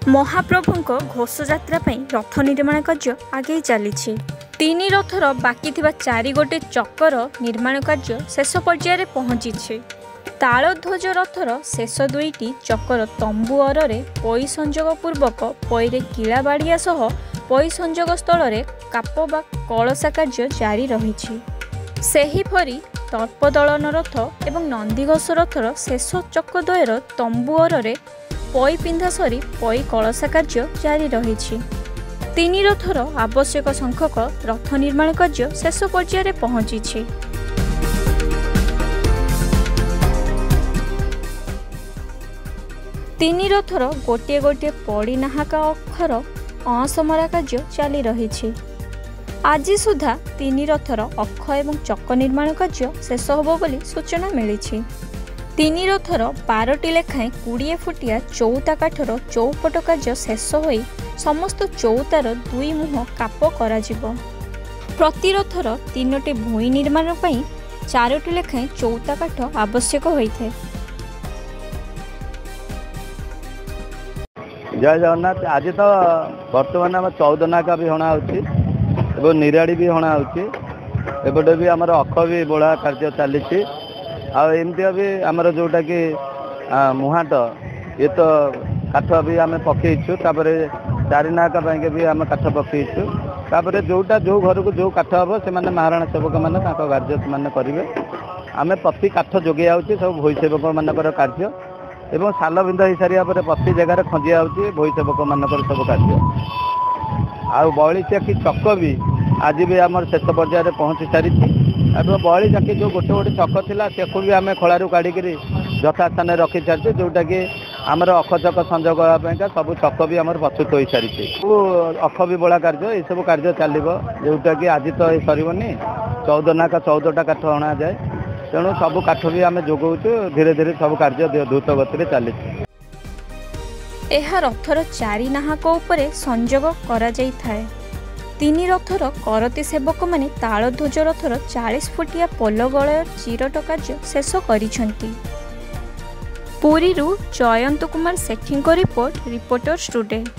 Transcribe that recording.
महाप्रभुଙ୍କ घोषयात्रा रथ निर्माण कार्य आगे चली। तीन रथर बाकी थिबा 4 गोटे चक्कर निर्माण कार्य शेष पर्यायर पहुंची। तालध्वज रथर शेष 2टी चक्कर तंबू अरे पई संजोग पूर्वक पईरे किला बाड़िया सह पई संजोग स्थल में काप बा कलसा कार्य जारी रही। सेहीपरि तर्पदलन रथ एवं नंदीघोष रथर शेष चकद्वयर तंबू अरे पई पिंधा सरी पई कलसा कार्य जारी रही। तीन रथर आवश्यक संख्यक रथ निर्माण कार्य शेष पर्यायर पहुंची। तीन रथर गोटे गोटे पड़ी नाहाका अक्षर असमरा कार्य चली रही। आज सुधा तीन रथर अक्ष एवं चक निर्माण कार्य शेष होबो बोली सूचना मिली। तीन रथर 12टी लेखाएं 20 फुटिया चौता काठर चौपट कार्य शेष होई समस्त चौतार 2 मुह काप करा जिवो। प्रति रथर 3टी भूई निर्माण पई 4टी लेखाएं चौता काठ आवश्यक होइथे। जय जगन्नाथ। आज तो बर्तमान आम 14 नाका भी हणा हो निराड़ी भी हणा होपटे भी आमर अख भी बोला कार्य चली। आमती भी आमर जोटा कि मुहाट ये तो काठ भी आम पकईचु। 4 नाका भी आम काठ पकईचु। जोटा जो घर को जो काठ हम से महाराणा सेवक मैंने कार्य से करेंगे। आम प्रति काठ जोगे आउे सब भई सेवक मानकर कार्य एवं साल बिंद हो सारा प्रति जगार खंजिया होती भई सेवक मानकर सब कार्य। आ बड़ी चाकी चक भी आज भी आम शेष पर्यायर पहुँची सारी। बड़ी चाकी जो गोटे गोटे चक थिला से भी आम खलू काढ़ी यथा स्थान रखी सारी। जोटा कि आमर अख चक संजोग होगा सब चक भी आम प्रस्तुत हो सारी। अख भी बड़ा कार्य ये सब कार्य चलो जोटा कि आज तो सरनी 14 नाका 14टा काठ अणा जाए। तेणु सब काठ भी आम जोगाऊ धीरे धीरे सब कार्य द्रुत गति चली। यह रथर 4 नाहक उपरे संजोग करा जाई थाए। तीन रथर करती सेवक माने तालध्वज रथर 40 फुटिया पोल गलय चिरट कार्य शेष करिसेंती। पुरीरू जयंत कुमार सेठी को रिपोर्ट, रिपोर्टर स्टूडेंट।